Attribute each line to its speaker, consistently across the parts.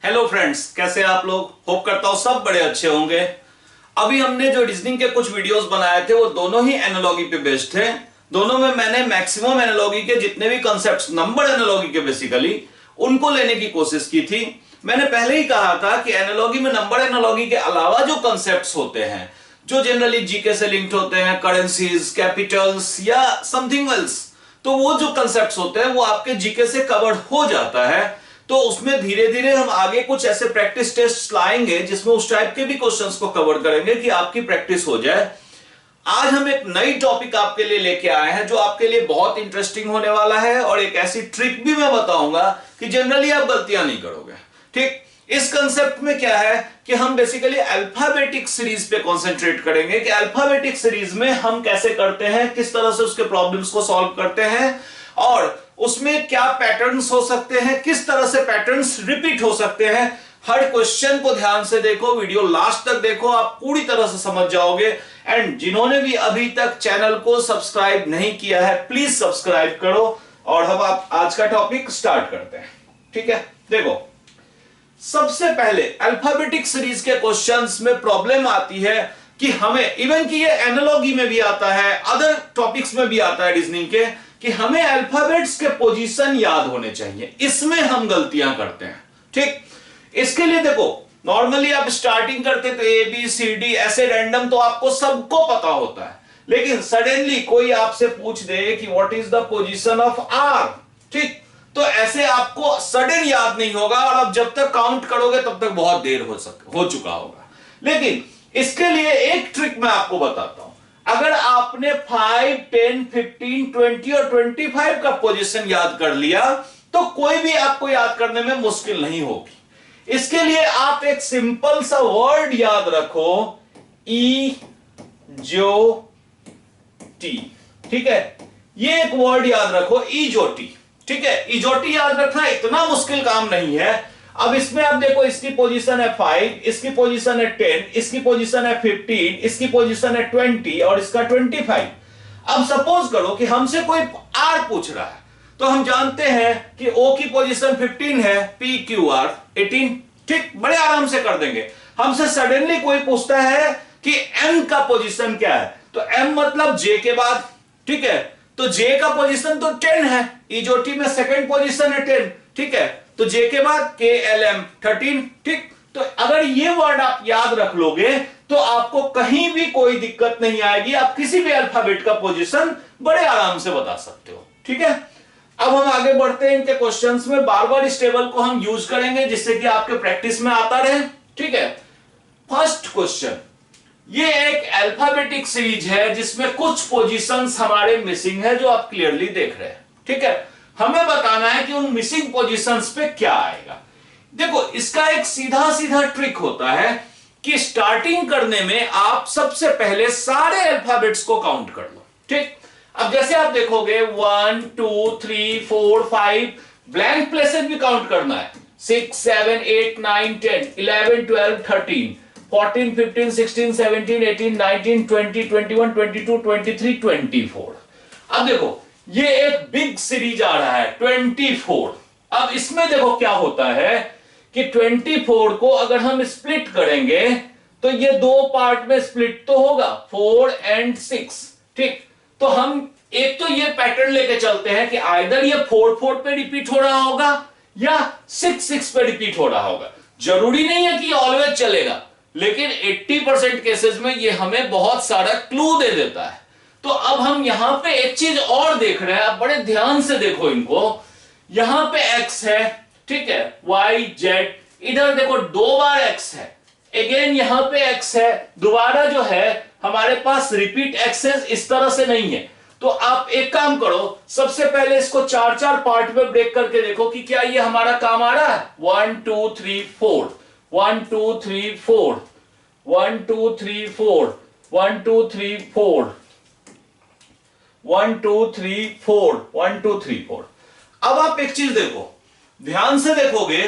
Speaker 1: Hello friends, कैसे हैं आप लोग। होप करता हूं सब बड़े अच्छे होंगे। अभी हमने जो रीजनिंग के कुछ वीडियोस बनाए थे वो दोनों ही एनालॉजी पे बेस्ड थे। दोनों में मैंने मैक्सिमम एनालॉजी के जितने भी कॉन्सेप्ट्स नंबर एनालॉजी के बेसिकली उनको लेने की कोशिश की थी। मैंने पहले ही कहा था कि एनालॉजी में नंबर एनालॉजी के अलावा जो कॉन्सेप्ट्स होते हैं जो जनरली जीके से लिंक्ड होते हैं, करेंसीज, कैपिटल्स या समथिंग एल्स, तो वो जो कॉन्सेप्ट्स होते हैं वो आपके जीके से कवर्ड हो जाता है। तो उसमें धीरे धीरे हम आगे कुछ ऐसे प्रैक्टिस टेस्ट लाएंगे जिसमें उस टाइप के भी क्वेश्चंस को कवर करेंगे कि आपकी प्रैक्टिस हो जाए। आज हम एक नई टॉपिक आपके लिए लेके आए हैं जो आपके लिए बहुत इंटरेस्टिंग होने वाला है, और एक ऐसी ट्रिक भी मैं बताऊंगा कि जनरली आप गलतियां नहीं करोगे। ठीक, इस कंसेप्ट में क्या है कि हम बेसिकली अल्फाबेटिक सीरीज पे कंसंट्रेट करेंगे कि अल्फाबेटिक सीरीज में हम कैसे करते हैं, किस तरह से उसके प्रॉब्लम्स को सॉल्व करते हैं और उसमें क्या पैटर्न्स हो सकते हैं, किस तरह से पैटर्न्स रिपीट हो सकते हैं। हर क्वेश्चन को ध्यान से देखो, वीडियो लास्ट तक देखो, आप पूरी तरह से समझ जाओगे। एंड जिन्होंने भी अभी तक चैनल को सब्सक्राइब नहीं किया है प्लीज सब्सक्राइब करो। और हम आप आज का टॉपिक स्टार्ट करते हैं। ठीक है, देखो सबसे पहले अल्फाबेटिक सीरीज के क्वेश्चंस में प्रॉब्लम आती है कि हमें, इवन कि ये एनालॉजी में भी आता है, अदर टॉपिक्स में भी आता है रीजनिंग के, कि हमें अल्फाबेट्स के पोजीशन याद होने चाहिए। इसमें हम गलतियां करते हैं। ठीक, इसके लिए देखो नॉर्मली आप स्टार्टिंग करते तो ए बी सी डी ऐसे रैंडम तो आपको सबको पता होता है, लेकिन सडनली कोई आपसे पूछ दे कि what is the position of R, ठीक, तो ऐसे आपको सडन याद नहीं होगा और आप जब तक काउंट करोगे तब तक बहुत देर हो चुका होगा। लेकिन इसके लिए एक ट्रिक मैं आपको बताता हूं। अगर आपने 5, 10, 15, 20 और 25 का पोजीशन याद कर लिया तो कोई भी आपको याद करने में मुश्किल नहीं होगी। इसके लिए आप एक सिंपल सा वर्ड याद रखो, ई जो टी। ठीक है, ये एक वर्ड याद रखो, ई जो टी। ठीक है, इजोटी याद रखना इतना मुश्किल काम नहीं है। अब इसमें आप देखो, इसकी पोजीशन है 5, इसकी पोजीशन है 10, इसकी पोजीशन है 15, इसकी पोजीशन है 20 और इसका 25। अब सपोज करो कि हमसे कोई आर पूछ रहा है, तो हम जानते हैं कि ओ की पोजीशन 15 है, पी क्यू आर 18। ठीक, बड़े आराम से कर देंगे। हमसे सडनली कोई पूछता है कि एम का पोजीशन क्या है, तो एम मतलब जे के बाद। ठीक है, तो जे का पोजीशन तो 10 है, इजोटी में सेकंड पोजीशन है 10। ठीक है, तो जे के बाद के एल एम 13। ठीक, तो अगर ये वर्ड आप याद रख लोगे तो आपको कहीं भी कोई दिक्कत नहीं आएगी, आप किसी भी अल्फाबेट का पोजीशन बड़े आराम से बता सकते हो। ठीक है, अब हम आगे बढ़ते हैं इनके क्वेश्चंस में। बार बार इस टेबल को हम यूज करेंगे जिससे कि आपके प्रैक्टिस में आता रहे। ठीक है, फर्स्ट क्वेश्चन, ये एक अल्फाबेटिक सीरीज है जिसमें कुछ पोजीशंस हमारे मिसिंग है जो आप क्लियरली देख रहे हैं। ठीक है, हमें बताना है कि उन मिसिंग पोजीशंस पे क्या आएगा। देखो इसका एक सीधा सीधा ट्रिक होता है कि स्टार्टिंग करने में आप सबसे पहले सारे अल्फाबेट्स को काउंट कर लो। ठीक, अब जैसे आप देखोगे 1 2 3 4 5 ब्लैंक प्लेसेस भी काउंट करना है, 6 7 8 9 10 11 12 13 14 15 16 17 18 19 20 21 22 23 24। अब देखो ये एक बिग सीरीज आ रहा है 24। अब इसमें देखो क्या होता है कि 24 को अगर हम स्प्लिट करेंगे तो ये दो पार्ट में स्प्लिट तो होगा, 4 और 6। ठीक, तो हम एक तो ये पैटर्न लेके चलते हैं कि आइदर ये 4 4 पे रिपीट हो रहा होगा या 6 6 पे रिपीट हो रहा होगा। जरूरी नहीं है कि ऑलवेज चलेगा, लेकिन 80% केसेस में ये हमें बहुत सारा क्लू दे देता है। तो अब हम यहां पे एक चीज और देख रहे हैं, आप बड़े ध्यान से देखो इनको। यहां पे x है, ठीक है, y z, इधर देखो 2 बार x है, अगेन यहां पे x है, दोबारा जो है हमारे पास रिपीट एक्सेस इस तरह से नहीं है। तो आप एक काम करो, सबसे पहले इसको 4-4 पार्ट में ब्रेक करके देखो कि क्या ये हमारा काम आ रहा है। 1 2 3 4 1 2 3 4 1 2 3 4 1 2 3 4 1 2 3 4 1 2 3 4। अब आप एक चीज देखो, ध्यान से देखोगे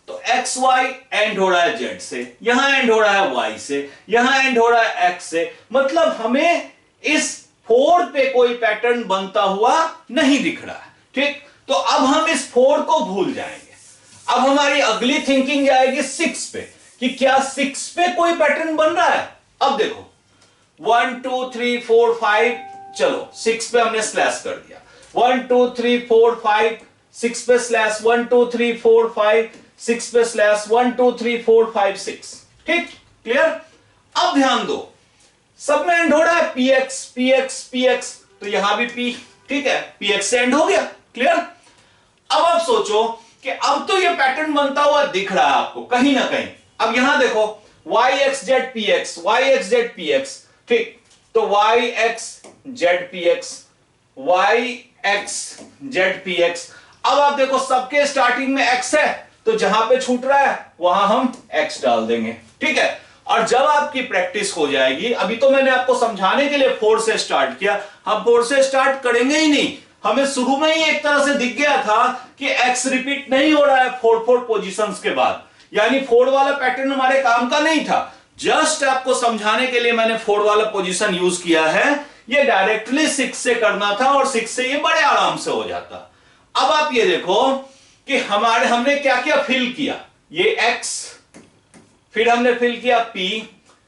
Speaker 1: तो एक्स वाई एंड हो रहा है जेड से, यहां एंड हो रहा है वाई से, यहां एंड हो रहा है एक्स से, मतलब हमें इस 4 पे कोई पैटर्न बनता हुआ नहीं दिख रहा है। ठीक, तो अब हम इस 4 को भूल जाएंगे। अब हमारी अगली थिंकिंग जाएगी 6 पे कि क्या 6 पे कोई पैटर्न बन रहा है। अब देखो 1 2 3 4 5, चलो 6 पे हमने स्लैश कर दिया, 1 2 3 4 5, 6 पे स्लैश, 1 2 3 4 5, 6 पे स्लैश, 1 2 3 4 5 6। ठीक, क्लियर। अब ध्यान दो, सब में एंड हो रहा है px px px, तो यहां भी p, ठीक है, px से एंड हो गया, क्लियर। अब आप सोचो कि अब तो ये पैटर्न बनता हुआ दिख रहा है आपको कहीं ना कहीं। अब यहां देखो yxz px, yxz px, ठीक, तो yxz px, yxz px। अब आप देखो सबके स्टार्टिंग में x है, तो जहां पे छूट रहा है वहां हम x डाल देंगे, ठीक है। और जब आपकी प्रैक्टिस हो जाएगी, अभी तो मैंने आपको समझाने के लिए 4 से स्टार्ट किया, हम 4 से स्टार्ट करेंगे ही नहीं। हमें शुरू में ही एक तरह से दिख गया था कि x रिपीट नहीं हो रहा है 4 पोजीशंस के बाद, यानी 4 वाला पैटर्न हमारे काम का नहीं था। जस्ट आपको समझाने के लिए मैंने 4 वाला पोजीशन यूज किया है। ये डायरेक्टली 6 से करना था और 6 से ये बड़े आराम से हो जाता। अब आप ये देखो कि हमने क्या क्या फिल किया, ये x, फिर हमने फिल किया p,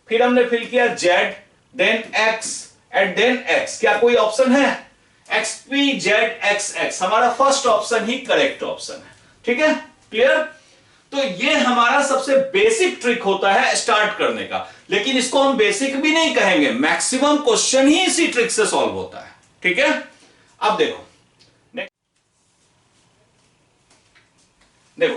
Speaker 1: फिर हमने फिल किया z, then x and then x। क्या कोई ऑप्शन है? xpzxx हमारा फर्स्ट ऑप्शन ही करेक्ट ऑप्शन है, ठीक है, क्लियर। तो ये हमारा सबसे बेसिक ट्रिक होता है स्टार्ट करने का, लेकिन इसको हम बेसिक भी नहीं कहेंगे, मैक्सिमम क्वेश्चन ही इसी ट्रिक से सॉल्व होता है, ठीक है। अब देखो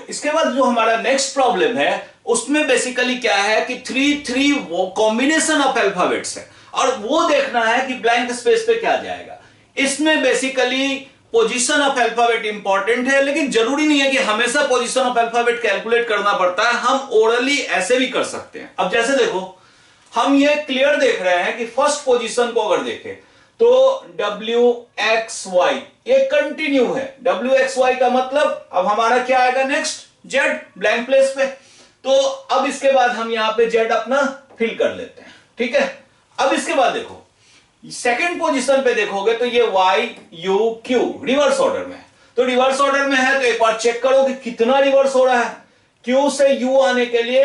Speaker 1: इसके बाद जो हमारा नेक्स्ट प्रॉब्लम है उसमें बेसिकली क्या है कि 3 वो कॉम्बिनेशन ऑफ अल्फाबेट्स है और वो देखना है कि ब्लैंक स्पेस पे क्या जाएगा। इसमें basically position of alphabet important है, लेकिन जरूरी नहीं है कि हमेशा पोजीशन ऑफ अल्फाबेट कैलकुलेट करना पड़ता है, हम ओरली ऐसे भी कर सकते हैं। अब जैसे देखो हम ये क्लियर देख रहे हैं कि फर्स्ट पोजीशन को अगर देखें तो WXY ये कंटिन्यू है, WXY का मतलब अब हमारा क्या आएगा नेक्स्ट, Z ब्लैंक प्लेस पे। तो अब इसके बाद हम यहां पे Z अपना फिल कर लेते हैं, ठीक है। अब इसके बाद देखो सेकंड पोजीशन पे देखोगे तो ये YUQ रिवर्स ऑर्डर में, तो रिवर्स ऑर्डर में है तो एक बार चेक करो कि कितना रिवर्स हो रहा है। Q से U आने के लिए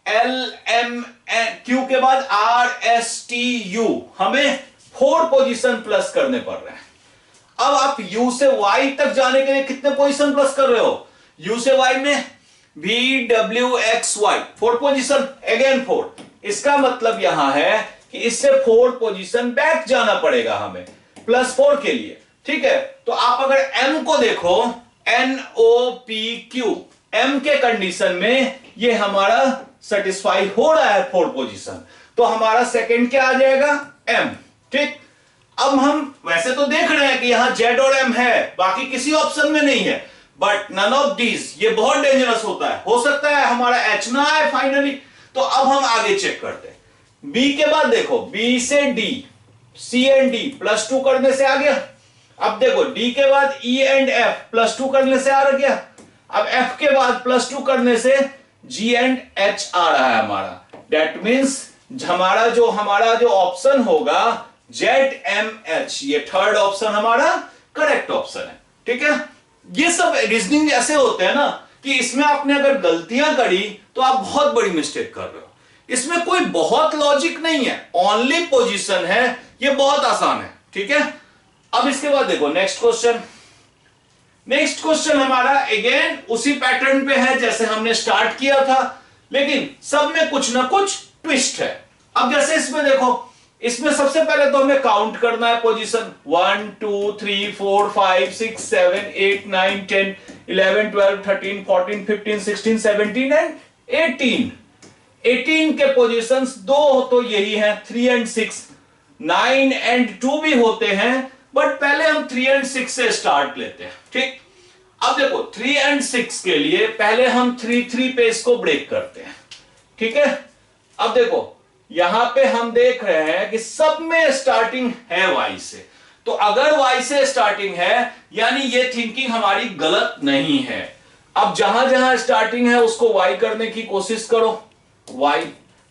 Speaker 1: LMQ के बाद RSTU हमें 4 पोजीशन प्लस करने पड़ रहे हैं। अब आप U से Y तक जाने के लिए कितने पोजीशन प्लस कर रहे हो? U से Y में VWXY 4 पोजीशन, अगेन 4। इसका मतलब यहां है कि इससे 4 पोजीशन बैक जाना पड़ेगा हमें +4 के लिए, ठीक है। तो आप अगर M को देखो NOPQ, M के कंडीशन में ये हमारा सेटिस्फाई हो रहा है 4 पोजीशन, तो हमारा सेकंड क्या आ जाएगा M, ठीक। अब हम वैसे तो देख रहे हैं कि यहां Z और M है, बाकी किसी ऑप्शन में नहीं है, बट नन ऑफ दीज, ये बहुत डेंजरस होता है, हो सकता है हमारा H ना आए फाइनली। तो अब हम आगे चेक करते हैं। B के बाद देखो B से D, C एंड D +2 करने से आ गया। अब देखो D के बाद E एंड F +2 करने से आ गया। अब F के बाद +2 करने से G एंड H आ रहा है हमारा। दैट मींस हमारा जो ऑप्शन होगा ZMH, ये थर्ड ऑप्शन हमारा करेक्ट ऑप्शन है, ठीक है। ये सब रीजनिंग ऐसे होते हैं ना कि इसमें आपने अगर गलतियां करी तो आप बहुत बड़ी मिस्टेक कर रहे हो। इसमें कोई बहुत लॉजिक नहीं है, ओनली पोजीशन है, ये बहुत आसान है, ठीक है। अब इसके बाद देखो नेक्स्ट क्वेश्चन हमारा अगेन उसी पैटर्न पे है जैसे हमने स्टार्ट किया था, लेकिन सब में कुछ ना कुछ ट्विस्ट है। अब जैसे इसमें देखो, इसमें सबसे पहले तो हमें काउंट करना है पोजीशन 1 2 3 4 5 6 7 8 9 10 11 12 13 14 15 16 17 एंड 18 के पोजीशंस दो तो यही हैं 3 एंड 6, 9 एंड 2 भी होते हैं, बट पहले हम 3 एंड 6 से स्टार्ट लेते हैं, ठीक। अब देखो 3 एंड 6 के लिए पहले हम 3 पे इसको ब्रेक करते हैं, ठीक है। अब देखो यहां पे हम देख रहे हैं कि सब में स्टार्टिंग है Y से, तो अगर Y से स्टार्टिंग है यानी ये थिंकिंग हमारी गलत नहीं है। अब जहां जहां स्टार्टिंग है उसको Y करने की कोशिश करो, Y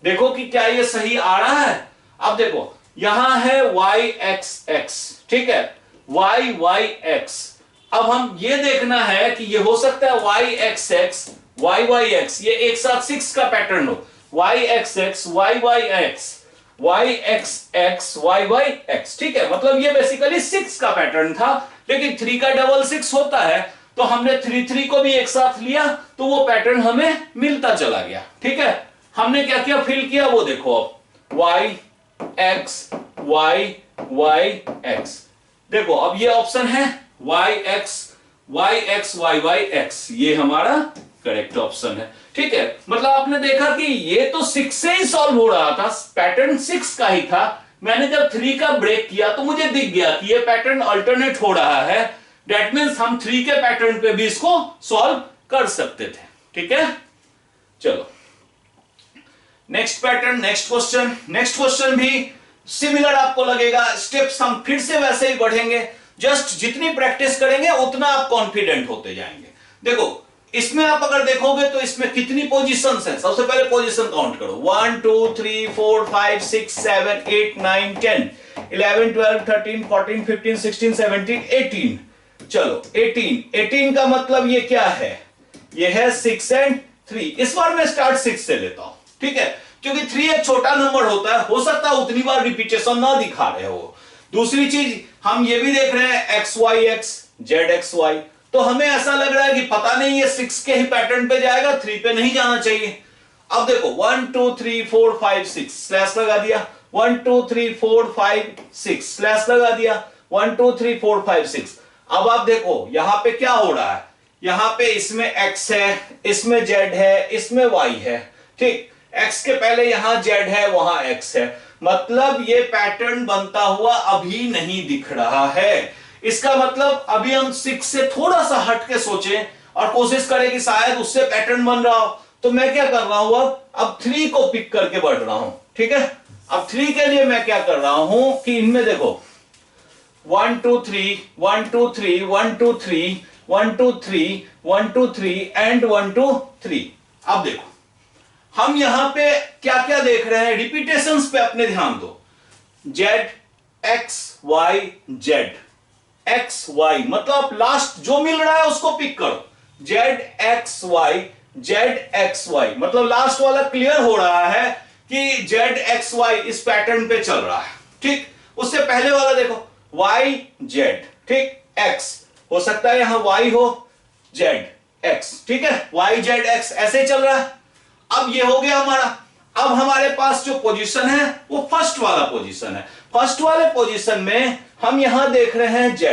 Speaker 1: देखो कि क्या ये सही आ रहा है। अब देखो यहां है YXX, ठीक है, YYX। अब हम ये देखना है कि ये हो सकता है y x x y y x, ये एक साथ 6 का पैटर्न हो, y x x y y x y x x y y x, ठीक है। मतलब ये बेसिकली 6 का पैटर्न था, लेकिन 3 का डबल 6 होता है, तो हमने 3 3 को भी एक साथ लिया तो वो पैटर्न हमें मिलता चला गया, ठीक है। हमने क्या किया, फिल किया, वो देखो अब y x y y x, देखो अब ये ऑप्शन है y x y y x, ये हमारा करेक्ट ऑप्शन है, ठीक है। मतलब आपने देखा कि ये तो 6 से ही सॉल्व हो रहा था, पैटर्न 6 का ही था, मैंने जब 3 का ब्रेक किया तो मुझे दिख गया कि ये पैटर्न अल्टरनेट हो रहा है, दैट मींस हम 3 के पैटर्न पे भी इसको सॉल्व कर सकते थे, ठीक है। चलो नेक्स्ट पैटर्न, नेक्स्ट क्वेश्चन भी सिमिलर आपको लगेगा, स्टेप्स हम फिर से वैसे ही बढ़ेंगे, जस्ट जितनी प्रैक्टिस करेंगे उतना आप कॉन्फिडेंट होते जाएंगे। देखो इसमें आप अगर देखोगे तो इसमें कितनी पोजीशंस हैं, सबसे पहले पोजीशन काउंट करो, 1 2 3 4 5 6 7 8 9 10 11 12 13 14 15 16 17 18, चलो 18 का मतलब ये क्या है, ये है 6 and 3। इस बार मैं स्टार्ट 6 से लेता हूं, ठीक है, क्योंकि 3 एक छोटा नंबर होता है, हो सकता है उतनी बार रिपीटेशन ना दिखा रहे हो। दूसरी चीज हम ये भी देख रहे हैं X Y X Z X Y, तो हमें ऐसा लग रहा है कि पता नहीं ये 6 के ही पैटर्न पे जाएगा, 3 पे नहीं जाना चाहिए। अब देखो 1 2 3 4 5 6 स्लैश लगा दिया, 1 2 3 4 5 6 स्लैश लगा दिया, 1 2 3 4 5 6। अब आप देखो यहां पे क्या हो रहा है, यहां पे इसमें x है, इसमें z है, इसमें y है, ठीक, x के पहले यहां z है, वहां x है, मतलब ये पैटर्न बनता हुआ अभी नहीं दिख रहा है। इसका मतलब अभी हम 6 से थोड़ा सा हट के सोचें और कोशिश करें कि शायद उससे पैटर्न बन रहा हो, तो मैं क्या कर रहा हूं, अब 3 को पिक करके बढ़ रहा हूं, ठीक है। अब 3 के लिए मैं क्या कर रहा हूं कि इनमें देखो 1 2 3 1 2 3 1 2 3 1 2 3 1 2 3 एंड 1 2 3। अब देखो हम यहां पे क्या क्या देख रहे हैं, रिपीटेशंस पे अपने ध्यान दो, Z X Y Z X Y, मतलब लास्ट जो मिल रहा है उसको पिक करो, जेड एक्स वाई, मतलब लास्ट वाला क्लियर हो रहा है कि जेड एक्स वाई इस पैटर्न पे चल रहा है, ठीक। उससे पहले वाला देखो वाई जेड, ठीक, एक्स हो सकता है यहां वाई हो जेड एक्स, ठीक है, वाई जेड एक्स ऐसे चल रहा है। अब ये हो गया हमारा, अब हमारे पास जो पोजीशन है वो फर्स्ट वाला पोजीशन है, फर्स्ट वाले पोजीशन में हम यहां देख रहे हैं z।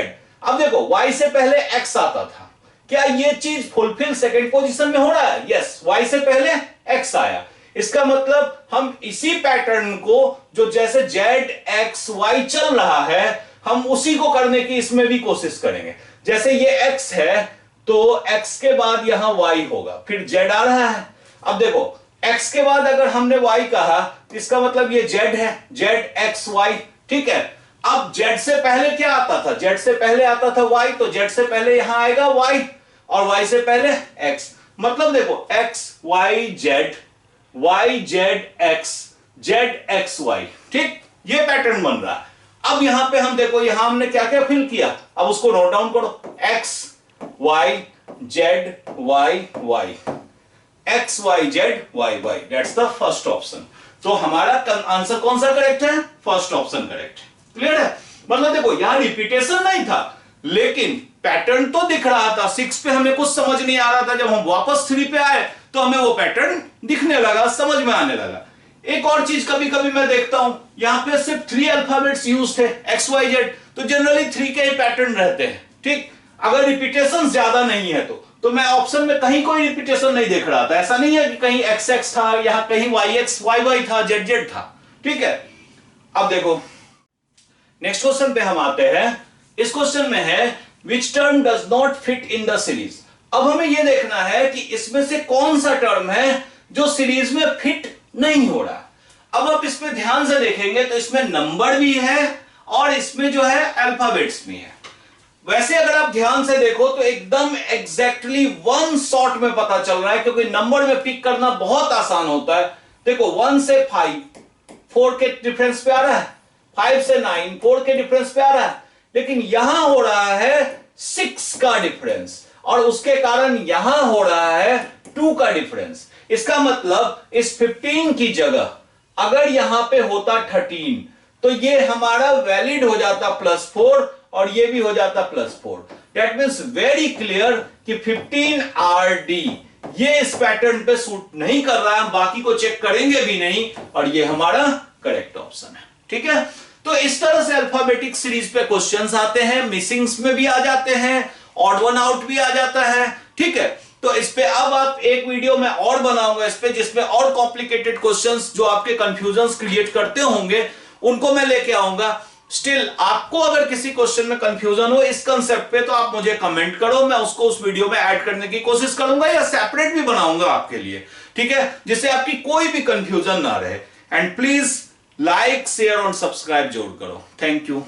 Speaker 1: अब देखो y से पहले x आता था, क्या ये चीज फुलफिल सेकंड पोजीशन में हो रहा है, यस, y से पहले x आया, इसका मतलब हम इसी पैटर्न को जो जैसे z x y चल रहा है हम उसी को करने की इसमें भी कोशिश करेंगे। जैसे ये x है तो x के बाद यहां y होगा, फिर z आ रहा है। अब देखो x के बाद अगर हमने y कहा इसका मतलब ये z है, z x y, ठीक है। अब z से पहले क्या आता था, z से पहले आता था y, तो z से पहले यहां आएगा y और y से पहले x, मतलब देखो x y z x z x y, ठीक, ये पैटर्न बन रहा है। अब यहां पे हम देखो यहां हमने क्या क्या फिल किया, अब उसको नोट डाउन करो, x y z y y x y z y y, that's the first option. तो हमारा आंसर कौन सा करेक्ट है, फर्स्ट ऑप्शन करेक्ट, क्लियर है। मतलब देखो यहां रिपीटेशन नहीं था लेकिन पैटर्न तो दिख रहा था, 6 पे हमें कुछ समझ नहीं आ रहा था, जब हम वापस 3 पे आए तो हमें वो पैटर्न दिखने लगा, समझ में आने लगा। एक और चीज कभी कभी मैं देखता हूं, यहां पे सिर्फ 3 अल्फाबेट्स यूज थे एक्स वाई जेड, तो जनरली 3 के ही पैटर्न रहते हैं, ठीक। अगर रिपीटेशन ज्यादा नहीं है तो मैं ऑप्शन में कहीं कोई रिपीटेशन नहीं देख रहा था, ऐसा नहीं है कि कहीं एक्स एक्स था, यहां कहीं वाई एक्स वाई वाई था, जेड जेड था, ठीक है। अब देखो नेक्स्ट क्वेश्चन पे हम आते हैं। इस क्वेश्चन में है which term does not fit in the series. अब हमें यह देखना है कि इसमें से कौन सा टर्म है जो सीरीज में फिट नहीं हो रहा। अब आप इसमें ध्यान से देखेंगे तो इसमें नंबर भी है और इसमें जो है अल्फाबेट्स भी है। वैसे अगर आप ध्यान से देखो तो एकदम एग्जैक्टली वन शॉट में पता चल रहा है, क्योंकि नंबर में पिक करना बहुत आसान होता है। देखो 1 से 5 4 के डिफरेंस पे आ रहा है, 5 से 9 4 के डिफरेंस पे आ रहा है, लेकिन यहां हो रहा है 6 का डिफरेंस, और उसके कारण यहां हो रहा है 2 का डिफरेंस। इसका मतलब इस 15 की जगह अगर यहां पे होता 13 तो ये हमारा वैलिड हो जाता +4 और ये भी हो जाता +4। दैट मीन्स वेरी क्लियर कि 15RD ये इस पैटर्न पे सूट नहीं कर रहा है, हम बाकी को चेक करेंगे भी नहीं, और ये हमारा करेक्ट ऑप्शन है। ठीक है, तो इस तरह से अल्फाबेटिक सीरीज पे क्वेश्चंस आते हैं, मिसिंग्स में भी आ जाते हैं, ऑड वन आउट भी आ जाता है। ठीक है, तो इस पे अब आप एक वीडियो में और बनाऊंगा इस पे, जिसमें और कॉम्प्लिकेटेड क्वेश्चंस जो आपके कंफ्यूजन्स क्रिएट करते होंगे उनको मैं लेके आऊंगा। स्टिल आपको अगर किसी क्वेश्चन में कंफ्यूजन हो इस कंसेप्ट पे तो आप मुझे कमेंट करो, मैं उसको उस वीडियो में ऐड करने की कोशिश करूंगा या सेपरेट भी बनाऊंगा आपके लिए। ठीक है, जिससे आपकी कोई भी कंफ्यूजन ना रहे। एंड प्लीज लाइक शेयर और सब्सक्राइब जरूर करो। Thank you.